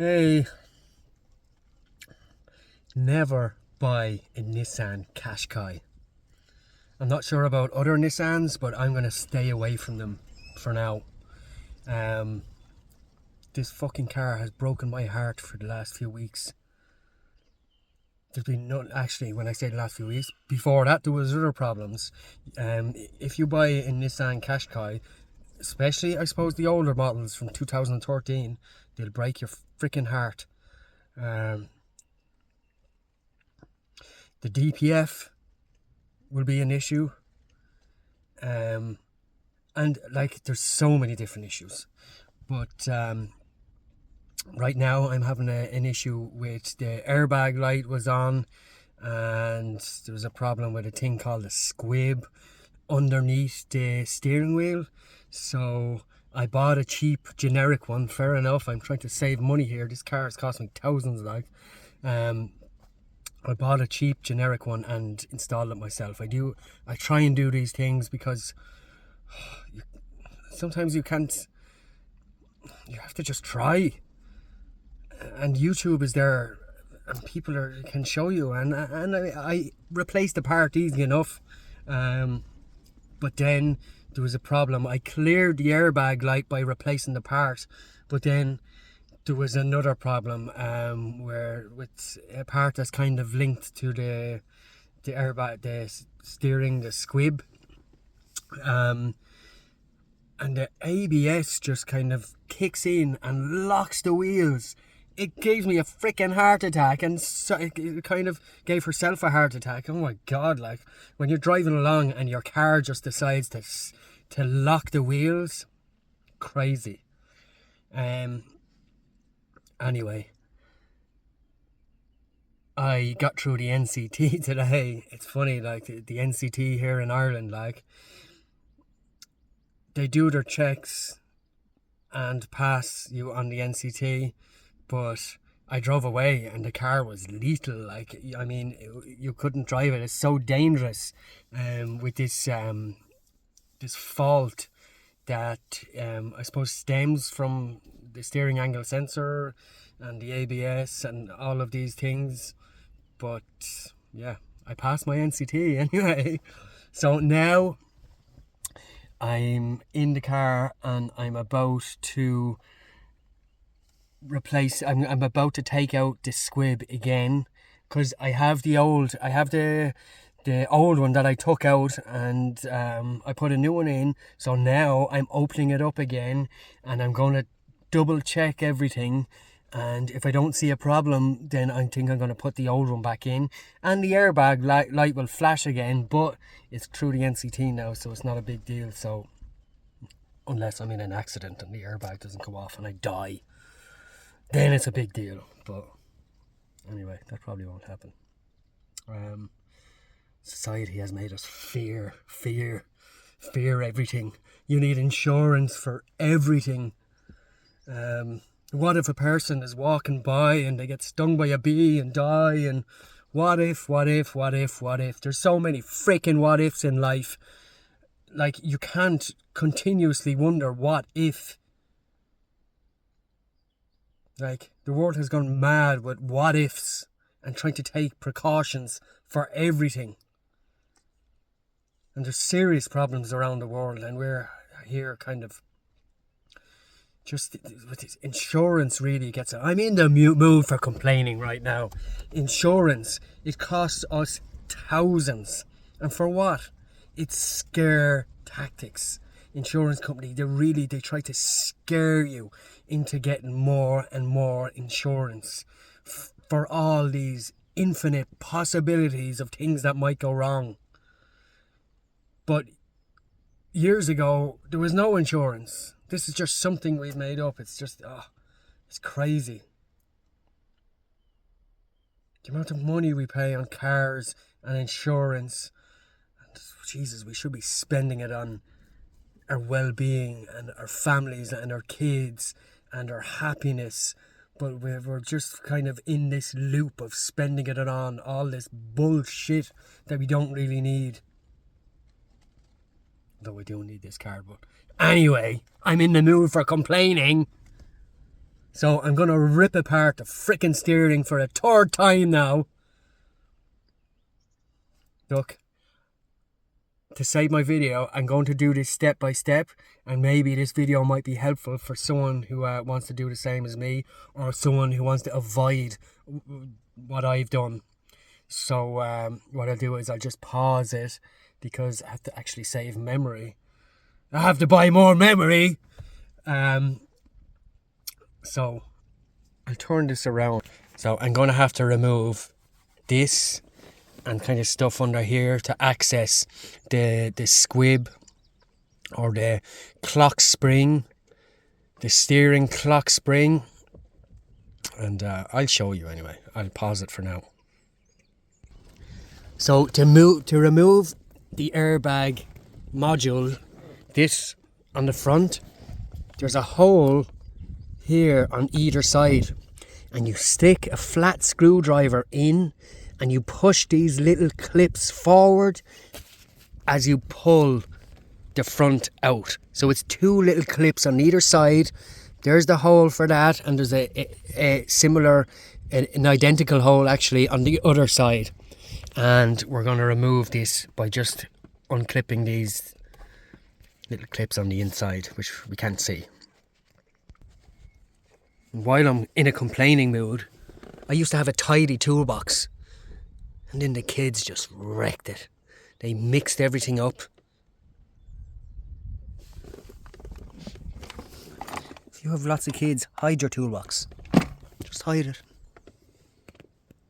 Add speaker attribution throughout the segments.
Speaker 1: Hey, never buy a Nissan Qashqai. I'm not sure about other Nissans, but I'm going to stay away from them for now. Um, this fucking car has broken my heart for the last few weeks. There's been no, actually, when I say the last few weeks, before that there was other problems. If you buy a Nissan Qashqai, especially I suppose the older models from 2013, they'll break your freaking heart. Um, the DPF will be an issue. And like there's so many different issues. But right now I'm having an issue with the airbag light was on, and there was a problem with a thing called a squib underneath the steering wheel. So I bought a cheap generic one. Fair enough, I'm trying to save money here. This car is costing thousands. I bought a cheap generic one and installed it myself. I try and do these things because sometimes you can't. You have to just try. And YouTube is there, and can show you. And I replaced the part easy enough, but then there was a problem. I cleared the airbag light by replacing the part, but then there was another problem where with a part that's kind of linked to the airbag, the steering, the squib, and the ABS just kind of kicks in and locks the wheels. It gave me a freaking heart attack, and so it kind of gave herself a heart attack. Oh my god! Like when you're driving along and your car just decides to lock the wheels, crazy. Anyway, I got through the NCT today. It's funny, like the NCT here in Ireland, like they do their checks and pass you on the NCT, but I drove away and the car was lethal. Like, I mean, you couldn't drive it. It's so dangerous, with this fault that I suppose stems from the steering angle sensor and the ABS and all of these things. But yeah, I passed my NCT anyway. So now I'm in the car and I'm about to I'm about to take out the squib again, because I have the old one that I took out, and I put a new one in. So now I'm opening it up again and I'm going to double check everything, and if I don't see a problem, then I think I'm going to put the old one back in, and the airbag light will flash again, but it's through the NCT now, so it's not a big deal. So unless I'm in an accident and the airbag doesn't go off and I die, then it's a big deal. But anyway, that probably won't happen. Society has made us fear everything. You need insurance for everything. What if a person is walking by and they get stung by a bee and die? And what if? There's so many freaking what ifs in life. Like, you can't continuously wonder what if. Like, the world has gone mad with what ifs and trying to take precautions for everything. And there's serious problems around the world, and we're here kind of just with this insurance really gets it. I'm in the mood for complaining right now. Insurance, it costs us thousands. And for what? It's scare tactics. Insurance company, they try to scare you into getting more and more insurance for all these infinite possibilities of things that might go wrong. But years ago, there was no insurance. This is just something we've made up. It's just, it's crazy. The amount of money we pay on cars and insurance. And Jesus, we should be spending it on our well-being and our families and our kids and our happiness. But we're just kind of in this loop of spending it on all this bullshit that we don't really need. Though we do need this car, but anyway, I'm in the mood for complaining. So I'm going to rip apart the frickin' steering for a third time now. Look, to save my video, I'm going to do this step by step, and maybe this video might be helpful for someone who wants to do the same as me, or someone who wants to avoid what I've done. So what I'll do is I'll just pause it, because I have to actually save memory. I have to buy more memory. So I'll turn this around. So I'm going to have to remove this and kind of stuff under here to access the squib, or the clock spring, the steering clock spring. And I'll show you anyway. I'll pause it for now. So to remove the airbag module, this on the front, there's a hole here on either side, and you stick a flat screwdriver in, and you push these little clips forward as you pull the front out. So it's 2 little clips on either side. There's the hole for that, and there's a similar, an identical hole actually on the other side. And we're going to remove this by just unclipping these little clips on the inside, which we can't see. While I'm in a complaining mood, I used to have a tidy toolbox, and then the kids just wrecked it. They mixed everything up. If you have lots of kids, hide your toolbox. Just hide it. Is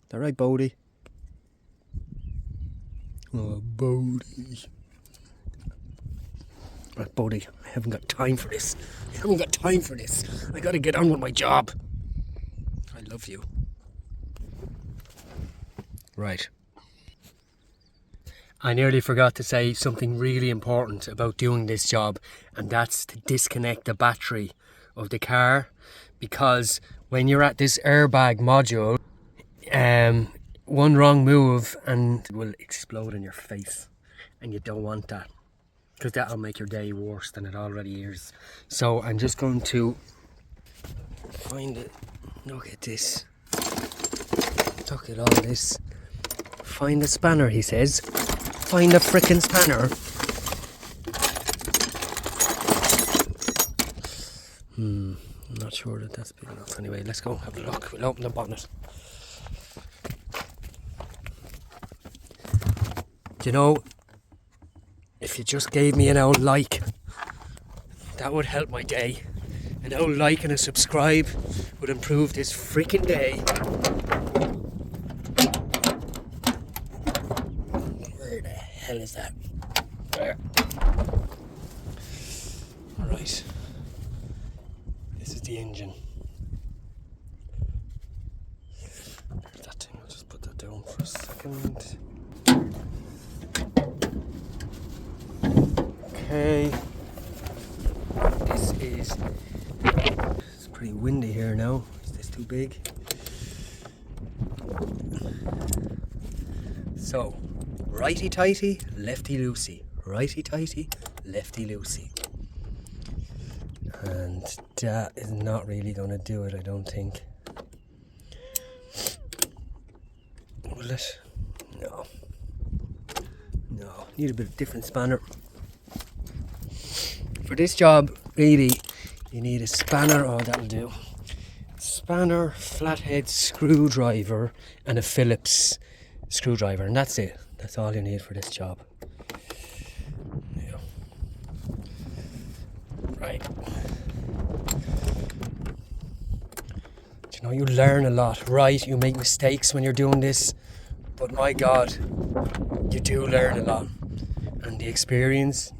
Speaker 1: that right, Bodie? Oh, Bodie. Right, Bodie, I haven't got time for this. I gotta get on with my job. I love you. Right. I nearly forgot to say something really important about doing this job, and that's to disconnect the battery of the car, because when you're at this airbag module, one wrong move and it will explode in your face, and you don't want that, because that'll make your day worse than it already is. So I'm just going to find it. Look at this. Look at all this. Find the spanner, he says. Find the frickin' spanner. I'm not sure that that's big enough. Anyway, let's go have a look. We'll open the bonnet. You know, if you just gave me an old like, that would help my day. An old like and a subscribe would improve this freaking day. Where the hell is that? There. Alright. This is the engine. There's that thing. I'll just put that down for a second. Okay. It's pretty windy here now. Is this too big? So, righty tighty, lefty loosey. Righty tighty, lefty loosey. And that is not really going to do it, I don't think. Will it? No. No. Need a bit of different spanner. For this job, really, you need a spanner. Oh, that'll do. Spanner, flathead screwdriver, and a Phillips screwdriver, and that's it. That's all you need for this job. Yeah. Right. You know, you learn a lot, right? You make mistakes when you're doing this, but my God, you do learn a lot, and the experience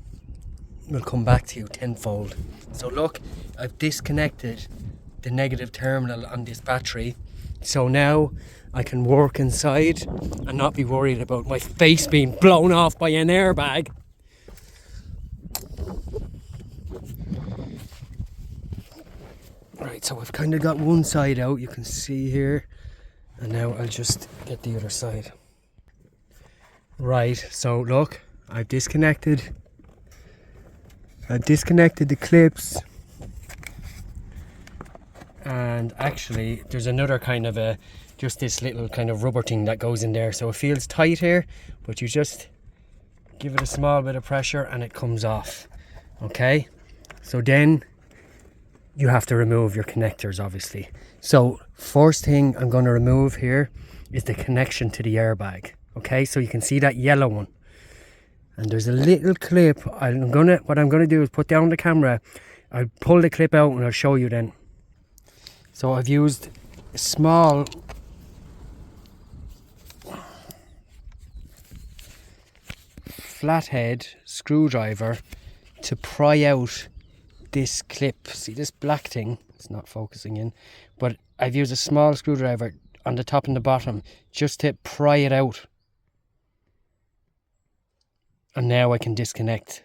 Speaker 1: will come back to you tenfold. So look, I've disconnected the negative terminal on this battery, so now I can work inside and not be worried about my face being blown off by an airbag. Right, so I've kind of got one side out, you can see here, and now I'll just get the other side. Right, so look, I've disconnected the clips, And actually there's another kind of just this little kind of rubber thing that goes in there, so it feels tight here, but you just give it a small bit of pressure and it comes off. Okay, so then you have to remove your connectors, obviously. So first thing I'm going to remove here is the connection to the airbag. Okay, so you can see that yellow one, and there's a little clip. What I'm gonna do is put down the camera, I'll pull the clip out and I'll show you then. So I've used a small flathead screwdriver to pry out this clip. See this black thing? It's not focusing in, but I've used a small screwdriver on the top and the bottom just to pry it out. And now I can disconnect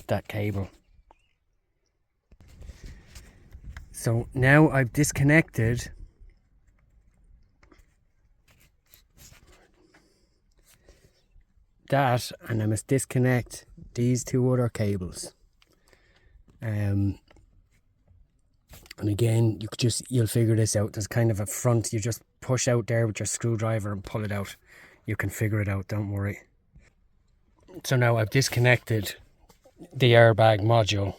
Speaker 1: that cable. So now I've disconnected that, and I must disconnect these two other cables. And again, you'll figure this out. There's kind of a front, you just push out there with your screwdriver and pull it out. You can figure it out, don't worry. So now I've disconnected the airbag module.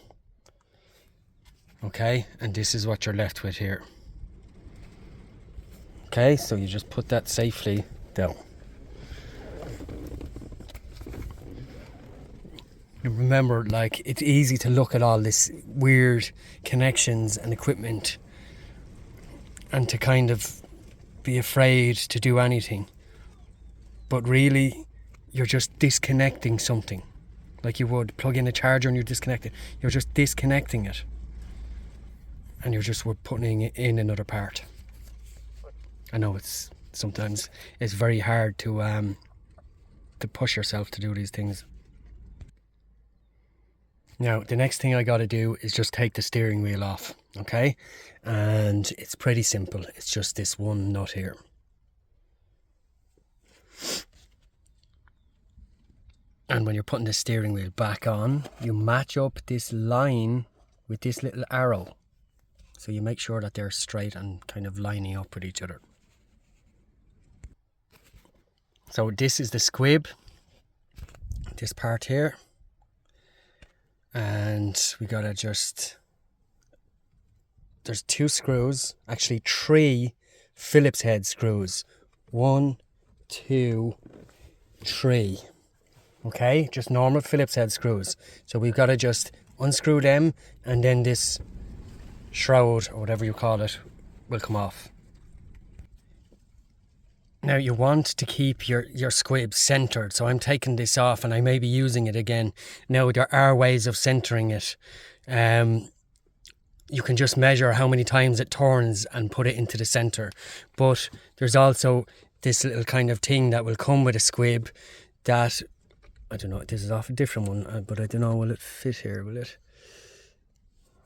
Speaker 1: Okay, and this is what you're left with here. Okay, so you just put that safely down. Remember, like, it's easy to look at all this weird connections and equipment and to kind of be afraid to do anything, but really you're just disconnecting something. Like you would plug in a charger and you disconnect it. You're just disconnecting it, and we're putting it in another part. I know sometimes it's very hard to push yourself to do these things. Now, the next thing I got to do is just take the steering wheel off, okay? And it's pretty simple. It's just this one nut here. And when you're putting the steering wheel back on, you match up this line with this little arrow. So you make sure that they're straight and kind of lining up with each other. So this is the squib, this part here. And we gotta there's 2 screws, actually 3 Phillips head screws. 1, 2, 3. Okay, just normal Phillips head screws. So we've gotta just unscrew them, and then this shroud, or whatever you call it, will come off. Now you want to keep your squib centered, so I'm taking this off and I may be using it again. Now there are ways of centering it. You can just measure how many times it turns and put it into the center. But there's also this little kind of thing that will come with a squib that, I don't know, this is off a different one, but I don't know, will it fit here, will it?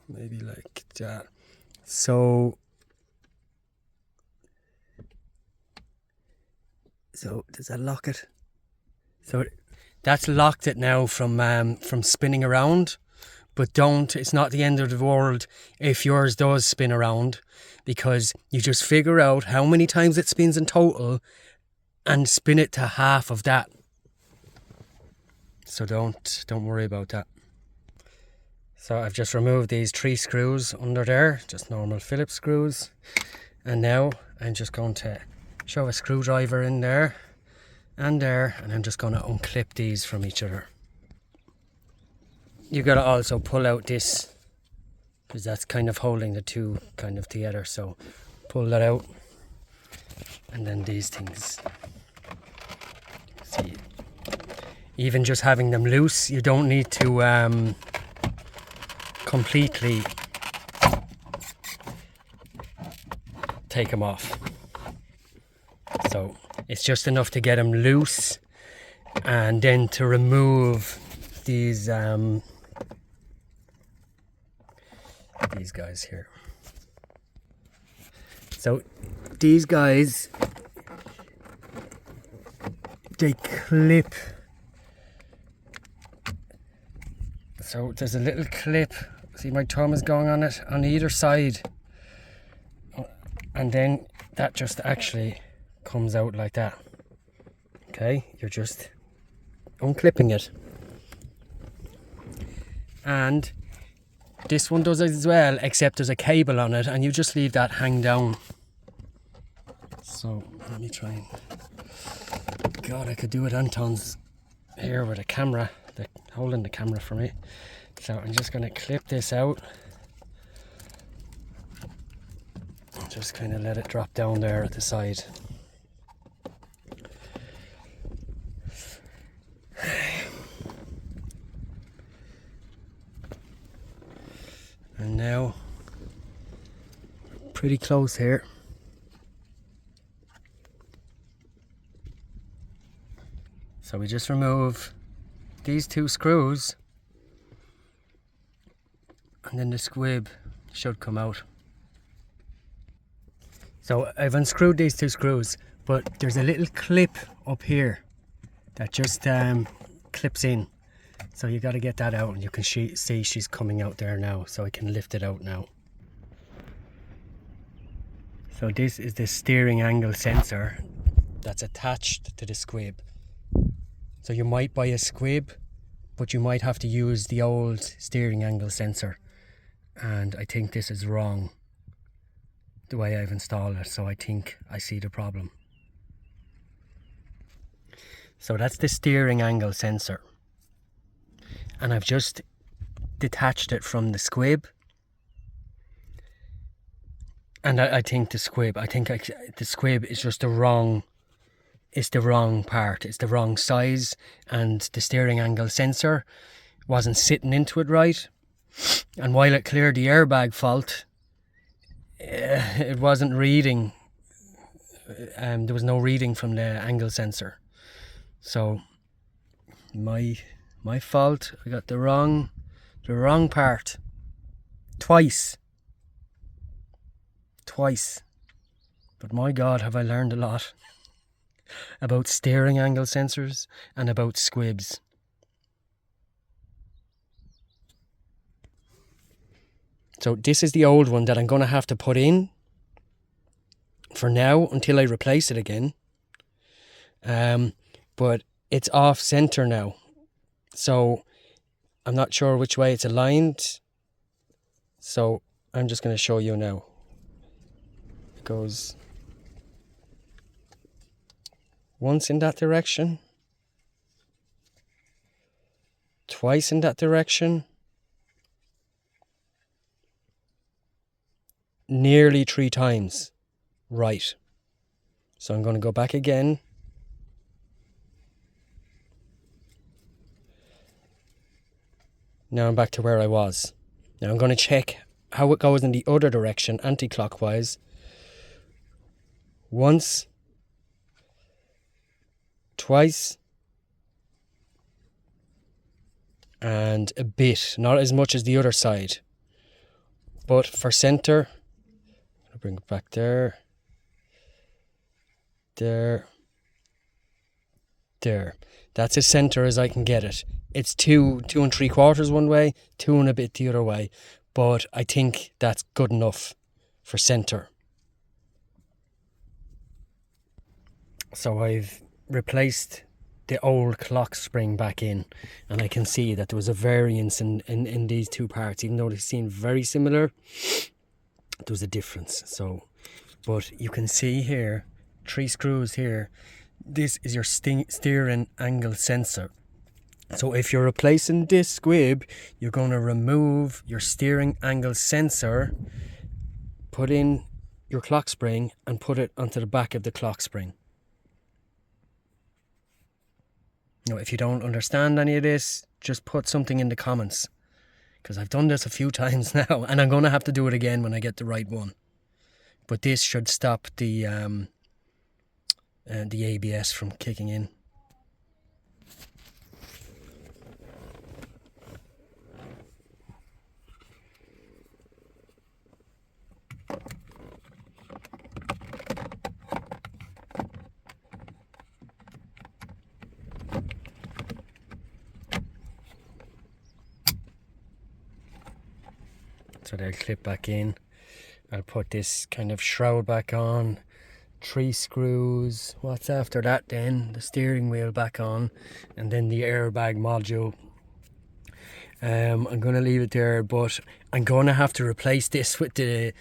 Speaker 1: Maybe like that. So does that lock it? So that's locked it now from spinning around, but it's not the end of the world if yours does spin around, because you just figure out how many times it spins in total and spin it to half of that. So don't worry about that. So I've just removed these 3 screws under there, just normal Phillips screws, and now I'm just going to shove a screwdriver in there and there, and I'm just going to unclip these from each other. You got to also pull out this, because that's kind of holding the two kind of together, so pull that out, and then these things. See, even just having them loose, you don't need to completely take them off. So it's just enough to get them loose, and then to remove these guys here. So these guys, they clip. So there's a little clip. See, my thumb is going on it on either side. And then that just actually comes out like that. Okay, you're just unclipping it. And this one does it as well, except there's a cable on it and you just leave that hang down. So let me try and... God, I could do it Anton's here with a camera, holding the camera for me. So I'm just going to clip this out. Just kind of let it drop down there at the side. And now, pretty close here. So we just remove these two screws and then the squib should come out. So I've unscrewed these two screws, but there's a little clip up here that just clips in. So you got to get that out, and you can see she's coming out there now, so I can lift it out now. So this is the steering angle sensor that's attached to the squib. So you might buy a squib, but you might have to use the old steering angle sensor. And I think this is wrong, the way I've installed it, so I think I see the problem. So that's the steering angle sensor. And I've just detached it from the squib. And I think the squib is just the wrong, it's the wrong part, it's the wrong size, and the steering angle sensor wasn't sitting into it right. And while it cleared the airbag fault, it wasn't reading, there was no reading from the angle sensor. So my fault, I got the wrong part twice. But my God, have I learned a lot about steering angle sensors and about squibs. So this is the old one that I'm going to have to put in for now until I replace it again. But it's off center now. So I'm not sure which way it's aligned. So I'm just going to show you now. It goes once in that direction, twice in that direction, nearly 3 times right. So I'm going to go back again. Now I'm back to where I was. Now I'm going to check how it goes in the other direction, anti-clockwise. Once, twice, and a bit, not as much as the other side. But for center, I'll bring it back there, there. That's as center as I can get it. It's 2 3/4 one way, 2 and a bit the other way. But I think that's good enough for center. So I've replaced the old clock spring back in, and I can see that there was a variance in these two parts. Even though they seem very similar, there was a difference. So, but you can see here, 3 screws here. This is your steering angle sensor. So if you're replacing this squib, you're going to remove your steering angle sensor, put in your clock spring, and put it onto the back of the clock spring. Now, if you don't understand any of this, just put something in the comments, because I've done this a few times now, and I'm going to have to do it again when I get the right one. But this should stop the ABS from kicking in. So they'll clip back in, I'll put this kind of shroud back on, 3 screws. What's after that then? The steering wheel back on, and then the airbag module. I'm going to leave it there, but I'm going to have to replace this with the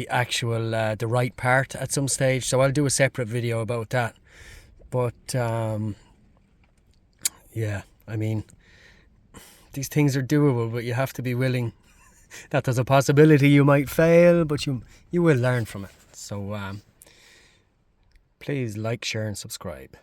Speaker 1: actual the right part at some stage, so I'll do a separate video about that. But yeah, I mean, these things are doable, but you have to be willing that there's a possibility you might fail, but you will learn from it. So please like, share and subscribe.